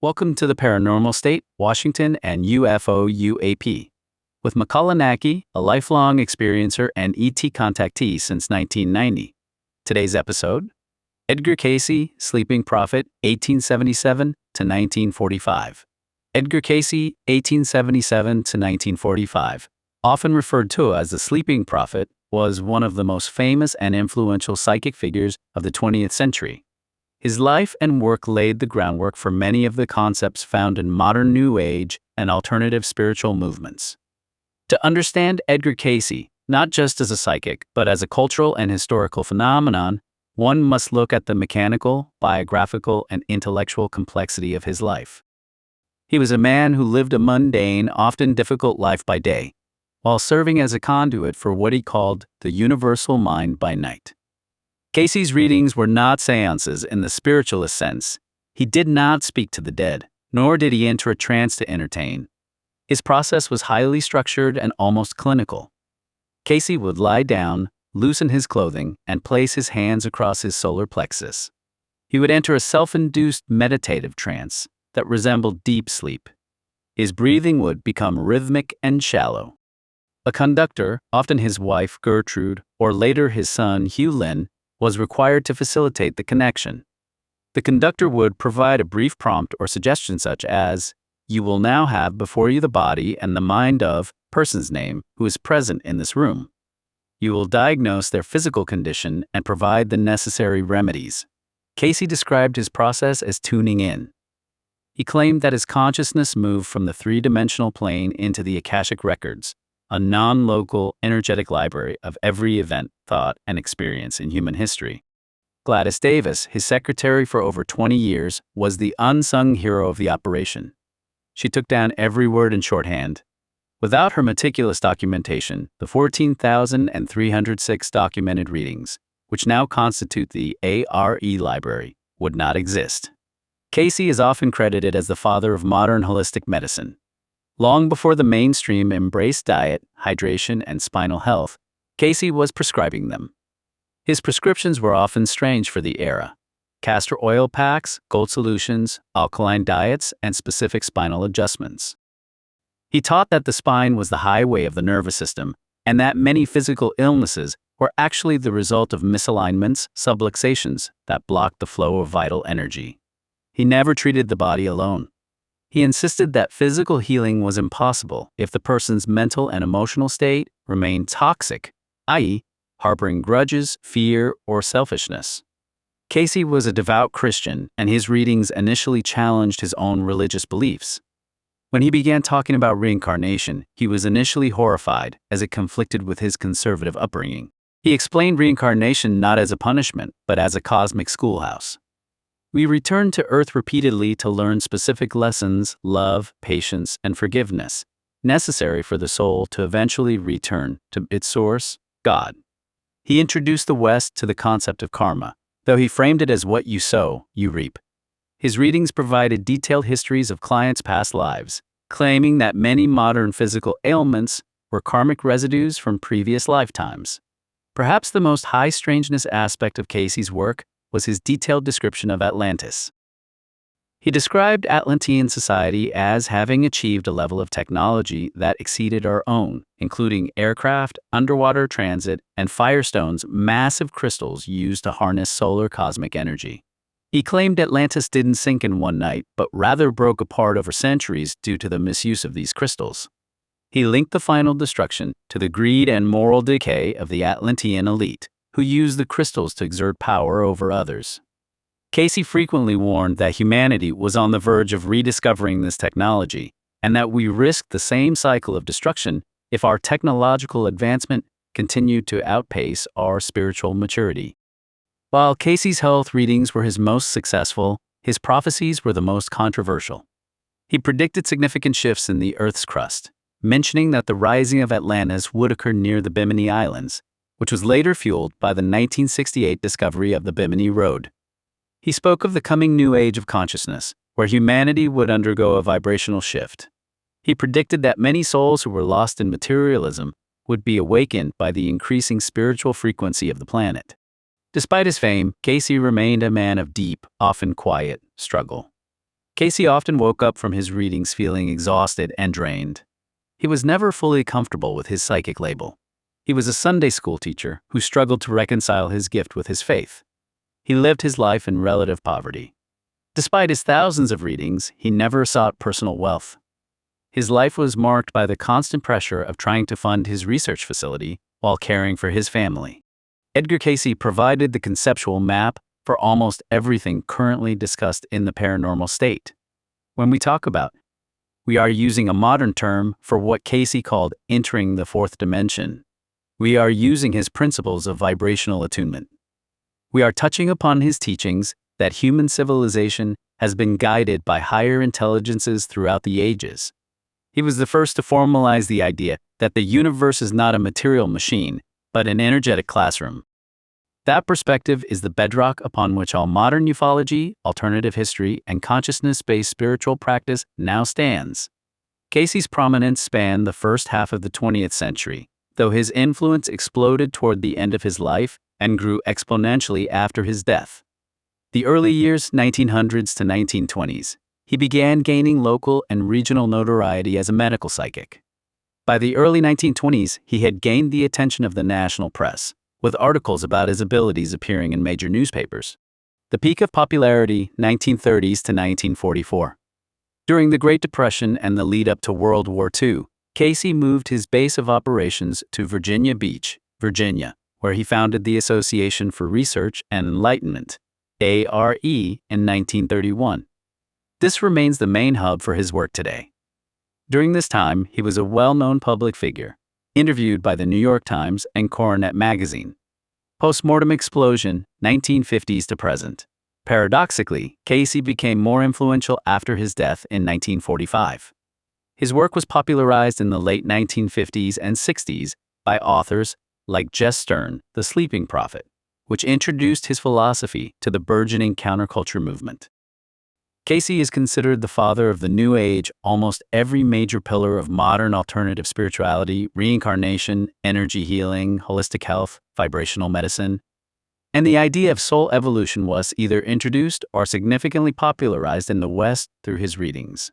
Welcome to the Paranormal State, Washington, and UFO UAP. With Makāula Nakae, a lifelong experiencer and ET contactee since 1990. Today's episode: Edgar Cayce, Sleeping Prophet, 1877 to 1945. Edgar Cayce, 1877 to 1945, often referred to as the Sleeping Prophet, was one of the most famous and influential psychic figures of the 20th century. His life and work laid the groundwork for many of the concepts found in modern New Age and alternative spiritual movements. To understand Edgar Cayce, not just as a psychic, but as a cultural and historical phenomenon, one must look at the mechanical, biographical, and intellectual complexity of his life. He was a man who lived a mundane, often difficult life by day, while serving as a conduit for what he called the universal mind by night. Cayce's readings were not seances in the spiritualist sense. He did not speak to the dead, nor did he enter a trance to entertain. His process was highly structured and almost clinical. Cayce would lie down, loosen his clothing, and place his hands across his solar plexus. He would enter a self-induced meditative trance that resembled deep sleep. His breathing would become rhythmic and shallow. A conductor, often his wife Gertrude, or later his son Hugh Lynn, was required to facilitate the connection. The conductor would provide a brief prompt or suggestion such as, "You will now have before you the body and the mind of person's name who is present in this room. You will diagnose their physical condition and provide the necessary remedies." Cayce described his process as tuning in. He claimed that his consciousness moved from the three-dimensional plane into the Akashic records, a non-local, energetic library of every event, thought, and experience in human history. Gladys Davis, his secretary for over 20 years, was the unsung hero of the operation. She took down every word in shorthand. Without her meticulous documentation, the 14,306 documented readings, which now constitute the ARE library, would not exist. Cayce is often credited as the father of modern holistic medicine. Long before the mainstream embraced diet, hydration, and spinal health, Cayce was prescribing them. His prescriptions were often strange for the era: castor oil packs, gold solutions, alkaline diets, and specific spinal adjustments. He taught that the spine was the highway of the nervous system, and that many physical illnesses were actually the result of misalignments, subluxations, that blocked the flow of vital energy. He never treated the body alone. He insisted that physical healing was impossible if the person's mental and emotional state remained toxic, i.e., harboring grudges, fear, or selfishness. Cayce was a devout Christian, and his readings initially challenged his own religious beliefs. When he began talking about reincarnation, he was initially horrified, as it conflicted with his conservative upbringing. He explained reincarnation not as a punishment, but as a cosmic schoolhouse. We return to Earth repeatedly to learn specific lessons, love, patience, and forgiveness, necessary for the soul to eventually return to its source, God. He introduced the West to the concept of karma, though he framed it as what you sow, you reap. His readings provided detailed histories of clients' past lives, claiming that many modern physical ailments were karmic residues from previous lifetimes. Perhaps the most high strangeness aspect of Cayce's work was his detailed description of Atlantis. He described Atlantean society as having achieved a level of technology that exceeded our own, including aircraft, underwater transit, and Firestone's massive crystals used to harness solar cosmic energy. He claimed Atlantis didn't sink in one night, but rather broke apart over centuries due to the misuse of these crystals. He linked the final destruction to the greed and moral decay of the Atlantean elite, who used the crystals to exert power over others. Cayce frequently warned that humanity was on the verge of rediscovering this technology, and that we risked the same cycle of destruction if our technological advancement continued to outpace our spiritual maturity. While Cayce's health readings were his most successful, his prophecies were the most controversial. He predicted significant shifts in the Earth's crust, mentioning that the rising of Atlantis would occur near the Bimini Islands, which was later fueled by the 1968 discovery of the Bimini Road. He spoke of the coming new age of consciousness, where humanity would undergo a vibrational shift. He predicted that many souls who were lost in materialism would be awakened by the increasing spiritual frequency of the planet. Despite his fame, Cayce remained a man of deep, often quiet, struggle. Cayce often woke up from his readings feeling exhausted and drained. He was never fully comfortable with his psychic label. He was a Sunday school teacher who struggled to reconcile his gift with his faith. He lived his life in relative poverty. Despite his thousands of readings, he never sought personal wealth. His life was marked by the constant pressure of trying to fund his research facility while caring for his family. Edgar Cayce provided the conceptual map for almost everything currently discussed in the paranormal state. When we talk about, we are using a modern term for what Cayce called entering the fourth dimension. We are using his principles of vibrational attunement. We are touching upon his teachings that human civilization has been guided by higher intelligences throughout the ages. He was the first to formalize the idea that the universe is not a material machine, but an energetic classroom. That perspective is the bedrock upon which all modern ufology, alternative history, and consciousness-based spiritual practice now stands. Cayce's prominence spanned the first half of the 20th century, though his influence exploded toward the end of his life and grew exponentially after his death. The early years 1900s to 1920s, he began gaining local and regional notoriety as a medical psychic. By the early 1920s, he had gained the attention of the national press, with articles about his abilities appearing in major newspapers. The peak of popularity, 1930s to 1944. During the Great Depression and the lead-up to World War II, Cayce moved his base of operations to Virginia Beach, Virginia, where he founded the Association for Research and Enlightenment, ARE, in 1931. This remains the main hub for his work today. During this time, he was a well-known public figure, interviewed by the New York Times and Coronet magazine. Postmortem explosion, 1950s to present. Paradoxically, Cayce became more influential after his death in 1945. His work was popularized in the late 1950s and 60s by authors like Jess Stern, The Sleeping Prophet, which introduced his philosophy to the burgeoning counterculture movement. Cayce is considered the father of the New Age, almost every major pillar of modern alternative spirituality, reincarnation, energy healing, holistic health, vibrational medicine. And the idea of soul evolution was either introduced or significantly popularized in the West through his readings.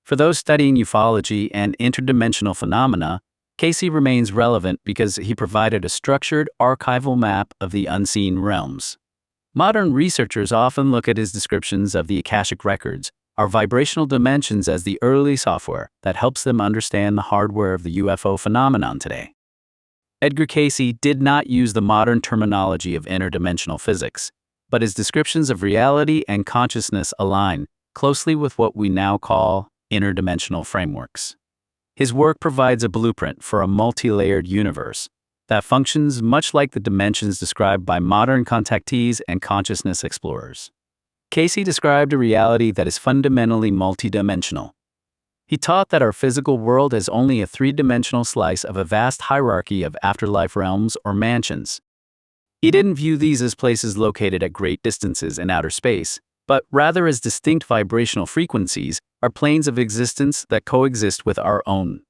For those studying ufology and interdimensional phenomena, Cayce remains relevant because he provided a structured archival map of the unseen realms. Modern researchers often look at his descriptions of the Akashic records, our vibrational dimensions, as the early software that helps them understand the hardware of the UFO phenomenon today. Edgar Cayce did not use the modern terminology of interdimensional physics, but his descriptions of reality and consciousness align closely with what we now call interdimensional frameworks. His work provides a blueprint for a multi-layered universe that functions much like the dimensions described by modern contactees and consciousness explorers. Cayce described a reality that is fundamentally multidimensional. He taught that our physical world is only a three-dimensional slice of a vast hierarchy of afterlife realms or mansions. He didn't view these as places located at great distances in outer space, but rather as distinct vibrational frequencies or planes of existence that coexist with our own.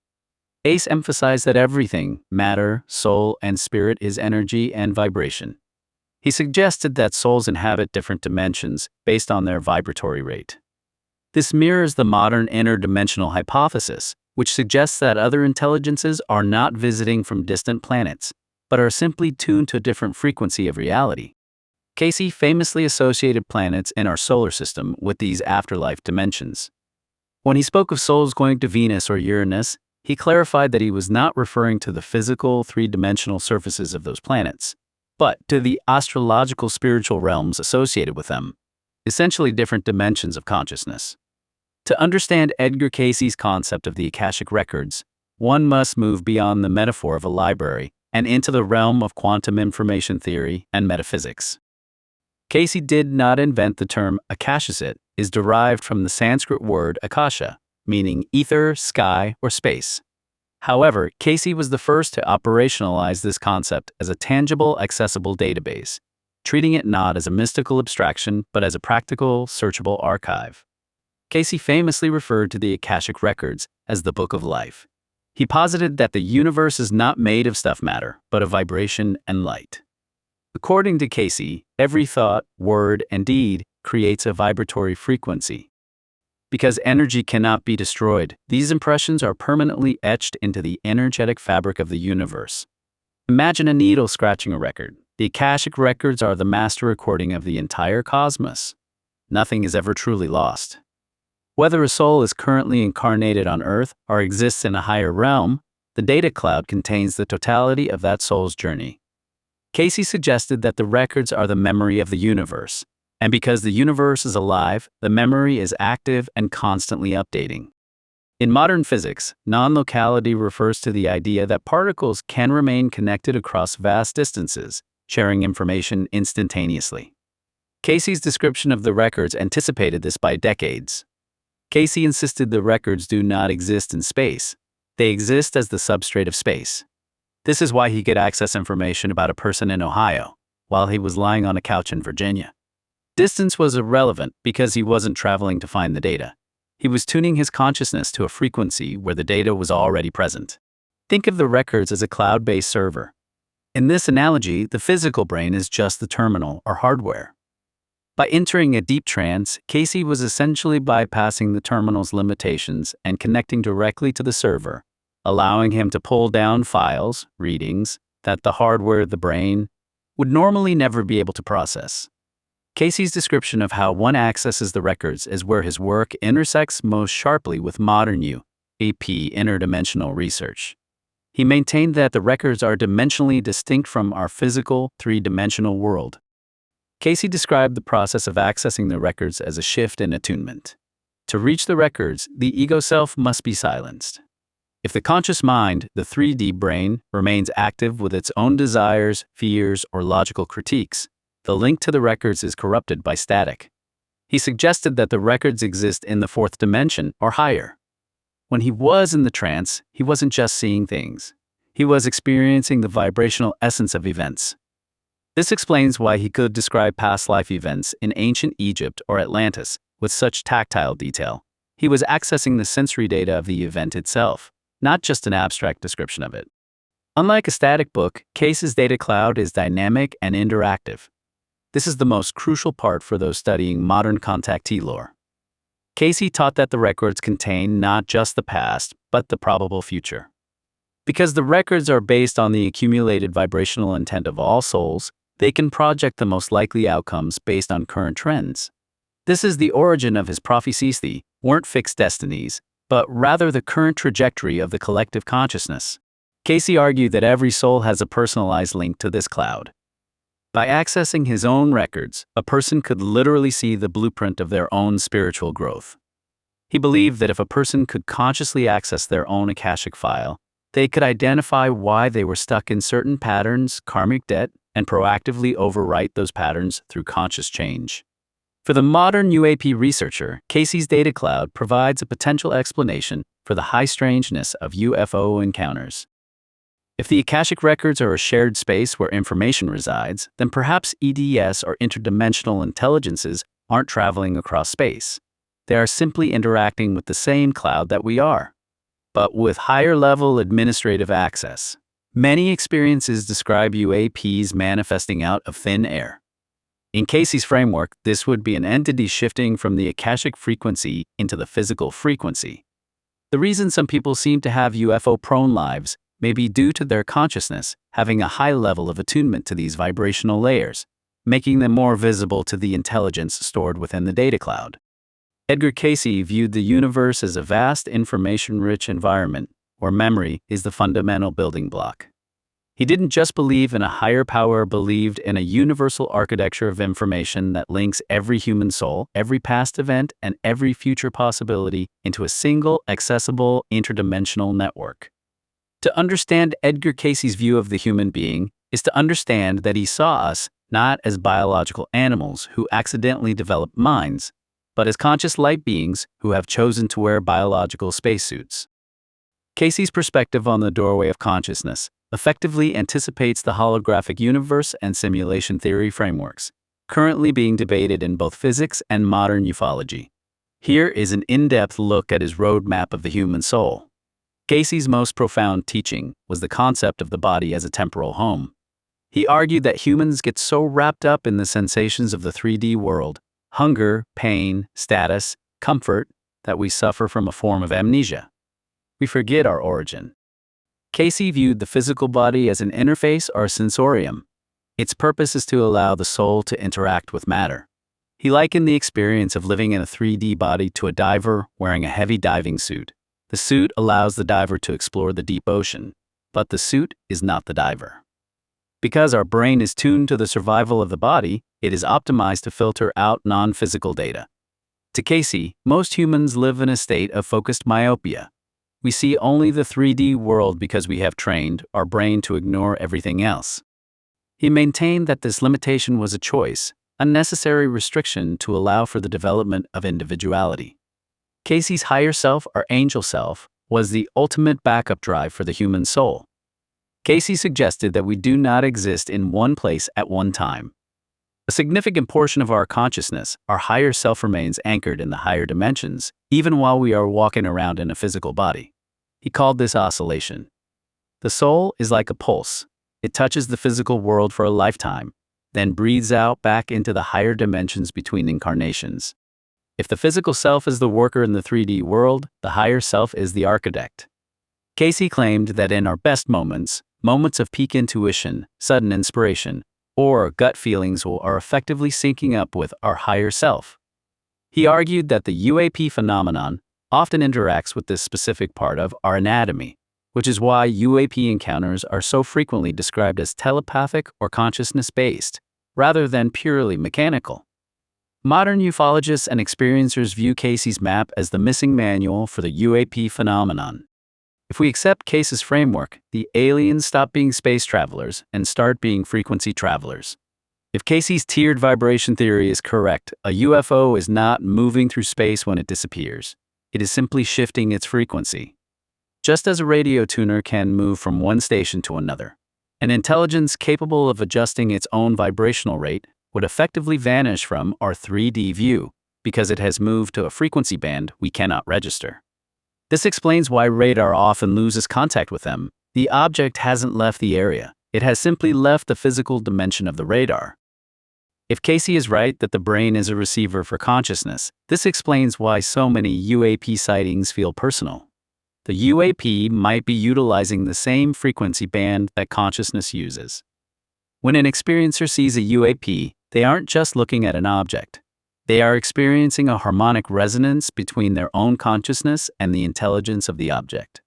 Cayce emphasized that everything, matter, soul, and spirit, is energy and vibration. He suggested that souls inhabit different dimensions based on their vibratory rate. This mirrors the modern interdimensional hypothesis, which suggests that other intelligences are not visiting from distant planets, but are simply tuned to a different frequency of reality. Cayce famously associated planets in our solar system with these afterlife dimensions. When he spoke of souls going to Venus or Uranus, he clarified that he was not referring to the physical, three-dimensional surfaces of those planets, but to the astrological spiritual realms associated with them, essentially different dimensions of consciousness. To understand Edgar Cayce's concept of the Akashic records, one must move beyond the metaphor of a library and into the realm of quantum information theory and metaphysics. Cayce did not invent the term. Akashic is derived from the Sanskrit word akasha, meaning ether, sky, or space. However, Cayce was the first to operationalize this concept as a tangible, accessible database, treating it not as a mystical abstraction but as a practical, searchable archive. Cayce famously referred to the Akashic records as the Book of Life. He posited that the universe is not made of stuff matter, but of vibration and light. According to Cayce, every thought, word, and deed creates a vibratory frequency. Because energy cannot be destroyed, these impressions are permanently etched into the energetic fabric of the universe. Imagine a needle scratching a record. The Akashic records are the master recording of the entire cosmos. Nothing is ever truly lost. Whether a soul is currently incarnated on Earth or exists in a higher realm, the data cloud contains the totality of that soul's journey. Cayce suggested that the records are the memory of the universe, and because the universe is alive, the memory is active and constantly updating. In modern physics, non-locality refers to the idea that particles can remain connected across vast distances, sharing information instantaneously. Cayce's description of the records anticipated this by decades. Cayce insisted the records do not exist in space. They exist as the substrate of space. This is why he could access information about a person in Ohio, while he was lying on a couch in Virginia. Distance was irrelevant because he wasn't traveling to find the data. He was tuning his consciousness to a frequency where the data was already present. Think of the records as a cloud-based server. In this analogy, the physical brain is just the terminal or hardware. By entering a deep trance, Cayce was essentially bypassing the terminal's limitations and connecting directly to the server, allowing him to pull down files, readings, that the hardware, the brain, would normally never be able to process. Cayce's description of how one accesses the records is where his work intersects most sharply with modern UAP interdimensional research. He maintained that the records are dimensionally distinct from our physical, three-dimensional world. Cayce described the process of accessing the records as a shift in attunement. To reach the records, the ego self must be silenced. If the conscious mind, the 3D brain, remains active with its own desires, fears, or logical critiques, the link to the records is corrupted by static. He suggested that the records exist in the fourth dimension or higher. When he was in the trance, he wasn't just seeing things. He was experiencing the vibrational essence of events. This explains why he could describe past life events in ancient Egypt or Atlantis with such tactile detail. He was accessing the sensory data of the event itself, not just an abstract description of it. Unlike a static book, Cayce's data cloud is dynamic and interactive. This is the most crucial part for those studying modern contactee lore. Cayce taught that the records contain not just the past, but the probable future. Because the records are based on the accumulated vibrational intent of all souls, they can project the most likely outcomes based on current trends. This is the origin of his prophecies. They weren't fixed destinies, but rather the current trajectory of the collective consciousness. Cayce argued that every soul has a personalized link to this cloud. By accessing his own records, a person could literally see the blueprint of their own spiritual growth. He believed that if a person could consciously access their own Akashic file, they could identify why they were stuck in certain patterns, karmic debt, and proactively overwrite those patterns through conscious change. For the modern UAP researcher, Cayce's data cloud provides a potential explanation for the high strangeness of UFO encounters. If the Akashic records are a shared space where information resides, then perhaps EDS or interdimensional intelligences aren't traveling across space. They are simply interacting with the same cloud that we are, but with higher-level administrative access. Many experiences describe UAPs manifesting out of thin air. In Cayce's framework, this would be an entity shifting from the Akashic frequency into the physical frequency. The reason some people seem to have UFO-prone lives may be due to their consciousness having a high level of attunement to these vibrational layers, making them more visible to the intelligence stored within the data cloud. Edgar Cayce viewed the universe as a vast information-rich environment where memory is the fundamental building block. He didn't just believe in a higher power, believed in a universal architecture of information that links every human soul, every past event, and every future possibility into a single, accessible, interdimensional network. To understand Edgar Cayce's view of the human being is to understand that he saw us not as biological animals who accidentally develop minds, but as conscious light beings who have chosen to wear biological spacesuits. Cayce's perspective on the doorway of consciousness effectively anticipates the holographic universe and simulation theory frameworks, currently being debated in both physics and modern ufology. Here is an in-depth look at his roadmap of the human soul. Cayce's most profound teaching was the concept of the body as a temporal home. He argued that humans get so wrapped up in the sensations of the 3D world, hunger, pain, status, comfort, that we suffer from a form of amnesia. We forget our origin. Cayce viewed the physical body as an interface or sensorium. Its purpose is to allow the soul to interact with matter. He likened the experience of living in a 3D body to a diver wearing a heavy diving suit. The suit allows the diver to explore the deep ocean, but the suit is not the diver. Because our brain is tuned to the survival of the body, it is optimized to filter out non-physical data. To Cayce, most humans live in a state of focused myopia. We see only the 3D world because we have trained our brain to ignore everything else. He maintained that this limitation was a choice, a necessary restriction to allow for the development of individuality. Cayce's higher self or angel self was the ultimate backup drive for the human soul. Cayce suggested that we do not exist in one place at one time. A significant portion of our consciousness, our higher self, remains anchored in the higher dimensions, even while we are walking around in a physical body. He called this oscillation. The soul is like a pulse. It touches the physical world for a lifetime, then breathes out back into the higher dimensions between incarnations. If the physical self is the worker in the 3D world, the higher self is the architect. Cayce claimed that in our best moments, moments of peak intuition, sudden inspiration, or gut feelings are effectively syncing up with our higher self. He argued that the UAP phenomenon often interacts with this specific part of our anatomy, which is why UAP encounters are so frequently described as telepathic or consciousness-based, rather than purely mechanical. Modern ufologists and experiencers view Cayce's map as the missing manual for the UAP phenomenon. If we accept Cayce's framework, the aliens stop being space travelers and start being frequency travelers. If Cayce's tiered vibration theory is correct, a UFO is not moving through space when it disappears. It is simply shifting its frequency. Just as a radio tuner can move from one station to another, an intelligence capable of adjusting its own vibrational rate would effectively vanish from our 3D view because it has moved to a frequency band we cannot register. This explains why radar often loses contact with them. The object hasn't left the area. It has simply left the physical dimension of the radar. If Cayce is right that the brain is a receiver for consciousness, this explains why so many UAP sightings feel personal. The UAP might be utilizing the same frequency band that consciousness uses. When an experiencer sees a UAP, they aren't just looking at an object. They are experiencing a harmonic resonance between their own consciousness and the intelligence of the object.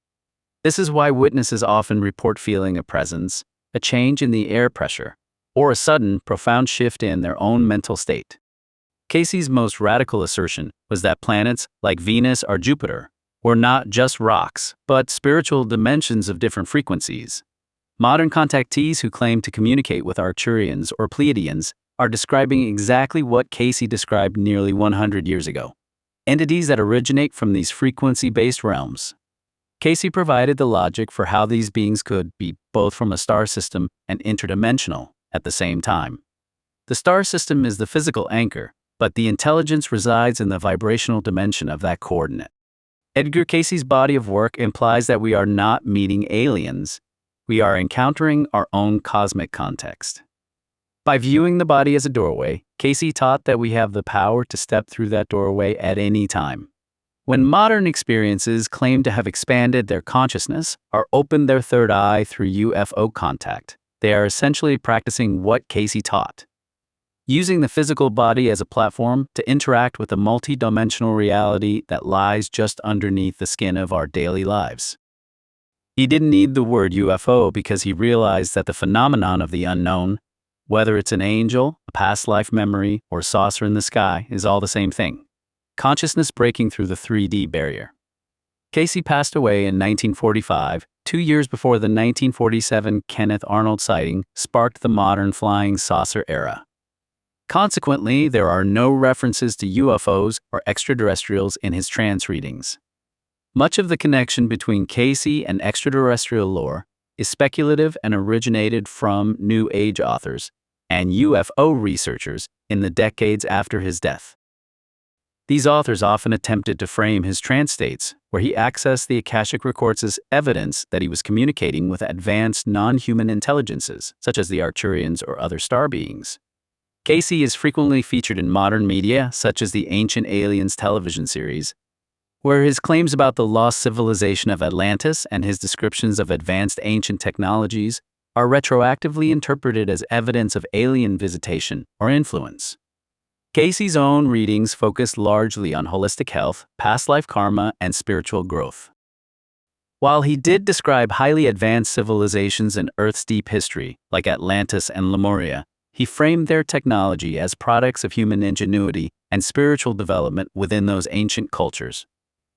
This is why witnesses often report feeling a presence, a change in the air pressure, or a sudden, profound shift in their own mental state. Cayce's most radical assertion was that planets, like Venus or Jupiter, were not just rocks, but spiritual dimensions of different frequencies. Modern contactees who claim to communicate with Arcturians or Pleiadians are describing exactly what Cayce described nearly 100 years ago: entities that originate from these frequency-based realms. Cayce provided the logic for how these beings could be both from a star system and interdimensional at the same time. The star system is the physical anchor, but the intelligence resides in the vibrational dimension of that coordinate. Edgar Cayce's body of work implies that we are not meeting aliens. We are encountering our own cosmic context. By viewing the body as a doorway, Cayce taught that we have the power to step through that doorway at any time. When modern experiences claim to have expanded their consciousness or opened their third eye through UFO contact, they are essentially practicing what Cayce taught: using the physical body as a platform to interact with a multi-dimensional reality that lies just underneath the skin of our daily lives. He didn't need the word UFO because he realized that the phenomenon of the unknown, whether it's an angel, a past life memory, or a saucer in the sky, is all the same thing: consciousness breaking through the 3D barrier. Cayce passed away in 1945, 2 years before the 1947 Kenneth Arnold sighting sparked the modern flying saucer era. Consequently, there are no references to UFOs or extraterrestrials in his trance readings. Much of the connection between Cayce and extraterrestrial lore is speculative and originated from New Age authors and UFO researchers in the decades after his death. These authors often attempted to frame his trance states, where he accessed the Akashic records, as evidence that he was communicating with advanced non-human intelligences, such as the Arcturians or other star beings. Cayce is frequently featured in modern media, such as the Ancient Aliens television series, where his claims about the lost civilization of Atlantis and his descriptions of advanced ancient technologies are retroactively interpreted as evidence of alien visitation or influence. Cayce's own readings focused largely on holistic health, past life karma, and spiritual growth. While he did describe highly advanced civilizations in Earth's deep history, like Atlantis and Lemuria, he framed their technology as products of human ingenuity and spiritual development within those ancient cultures,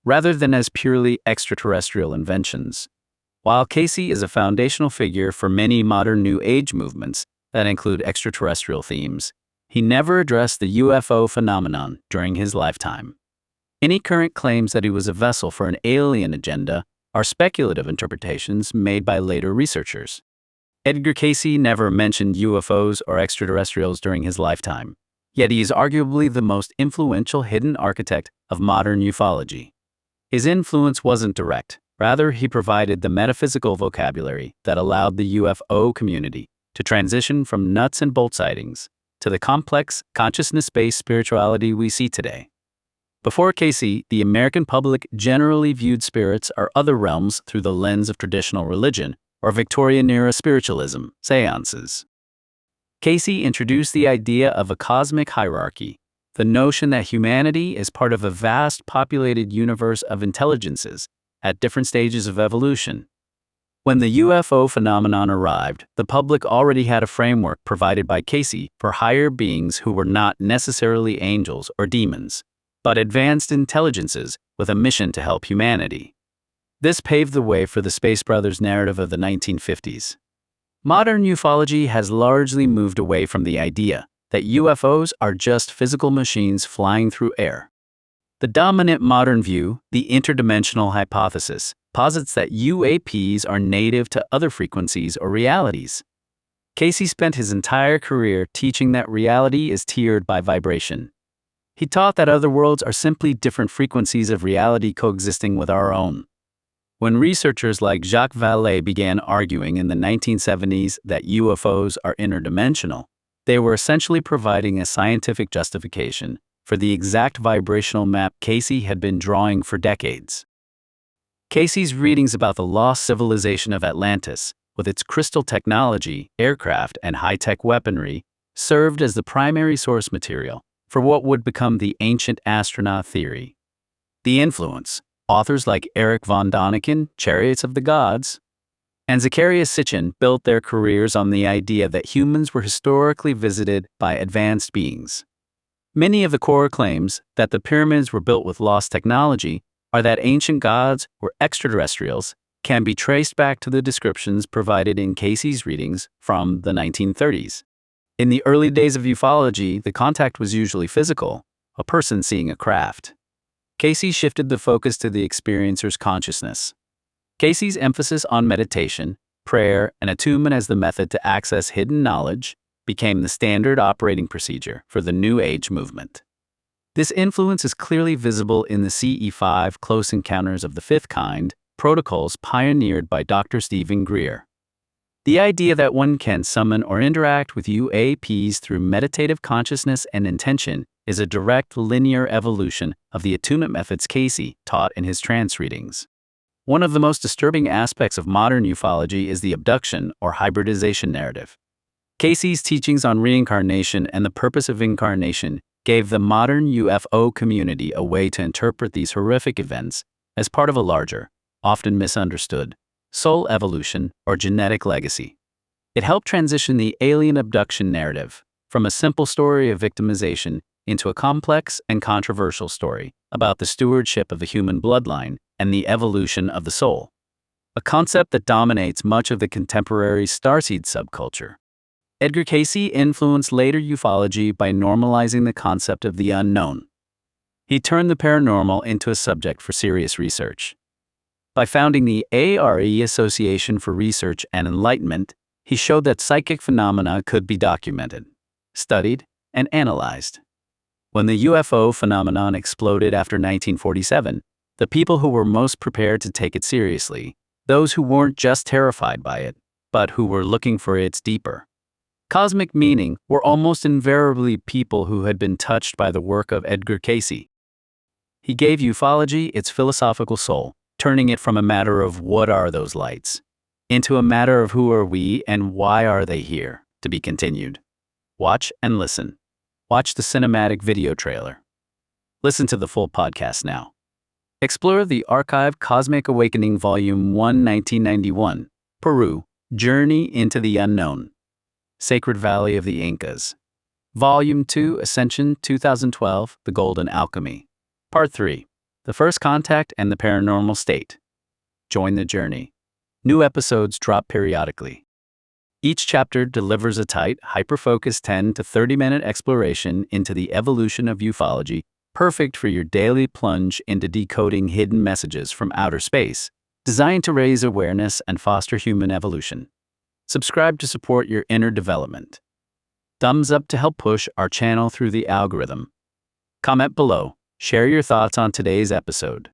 rather than as purely extraterrestrial inventions. While Cayce is a foundational figure for many modern New Age movements that include extraterrestrial themes, he never addressed the UFO phenomenon during his lifetime. Any current claims that he was a vessel for an alien agenda are speculative interpretations made by later researchers. Edgar Cayce never mentioned UFOs or extraterrestrials during his lifetime, yet he is arguably the most influential hidden architect of modern ufology. His influence wasn't direct, rather he provided the metaphysical vocabulary that allowed the UFO community to transition from nuts and bolt sightings to the complex, consciousness-based spirituality we see today. Before Cayce, the American public generally viewed spirits or other realms through the lens of traditional religion or Victorian-era spiritualism, seances. Cayce introduced the idea of a cosmic hierarchy, the notion that humanity is part of a vast populated universe of intelligences at different stages of evolution. When the UFO phenomenon arrived, the public already had a framework provided by Cayce for higher beings who were not necessarily angels or demons, but advanced intelligences with a mission to help humanity. This paved the way for the Space Brothers narrative of the 1950s. Modern ufology has largely moved away from the idea that UFOs are just physical machines flying through air. The dominant modern view, the interdimensional hypothesis, posits that UAPs are native to other frequencies or realities. Cayce spent his entire career teaching that reality is tiered by vibration. He taught that other worlds are simply different frequencies of reality coexisting with our own. When researchers like Jacques Vallée began arguing in the 1970s that UFOs are interdimensional, they were essentially providing a scientific justification for the exact vibrational map Cayce had been drawing for decades. Cayce's readings about the lost civilization of Atlantis, with its crystal technology, aircraft, and high-tech weaponry, served as the primary source material for what would become the ancient astronaut theory. The influence, authors like Erich von Däniken, Chariots of the Gods, and Zecharia Sitchin built their careers on the idea that humans were historically visited by advanced beings. Many of the core claims that the pyramids were built with lost technology or that ancient gods were extraterrestrials can be traced back to the descriptions provided in Cayce's readings from the 1930s. In the early days of ufology, the contact was usually physical, a person seeing a craft. Cayce shifted the focus to the experiencer's consciousness. Cayce's emphasis on meditation, prayer, and attunement as the method to access hidden knowledge became the standard operating procedure for the New Age movement. This influence is clearly visible in the CE5 Close Encounters of the Fifth Kind protocols pioneered by Dr. Stephen Greer. The idea that one can summon or interact with UAPs through meditative consciousness and intention is a direct linear evolution of the attunement methods Cayce taught in his trance readings. One of the most disturbing aspects of modern ufology is the abduction or hybridization narrative. Cayce's teachings on reincarnation and the purpose of incarnation gave the modern UFO community a way to interpret these horrific events as part of a larger, often misunderstood, soul evolution or genetic legacy. It helped transition the alien abduction narrative from a simple story of victimization into a complex and controversial story about the stewardship of the human bloodline and the evolution of the soul, a concept that dominates much of the contemporary starseed subculture. Edgar Cayce influenced later ufology by normalizing the concept of the unknown. He turned the paranormal into a subject for serious research. By founding the ARE Association for Research and Enlightenment, he showed that psychic phenomena could be documented, studied, and analyzed. When the UFO phenomenon exploded after 1947, the people who were most prepared to take it seriously, those who weren't just terrified by it, but who were looking for its deeper cosmic meaning, were almost invariably people who had been touched by the work of Edgar Cayce. He gave ufology its philosophical soul, turning it from a matter of what are those lights into a matter of who are we and why are they here, to be continued. Watch and listen. Watch the cinematic video trailer. Listen to the full podcast now. Explore the archive Cosmic Awakening Volume 1, 1991, Peru, Journey into the Unknown. Sacred Valley of the Incas. Volume 2, Ascension 2012, The Golden Alchemy. Part 3, The First Contact and the Paranormal State. Join the journey. New episodes drop periodically. Each chapter delivers a tight, hyper-focused 10 to 30-minute exploration into the evolution of ufology, perfect for your daily plunge into decoding hidden messages from outer space, designed to raise awareness and foster human evolution. Subscribe to support your inner development. Thumbs up to help push our channel through the algorithm. Comment below. Share your thoughts on today's episode.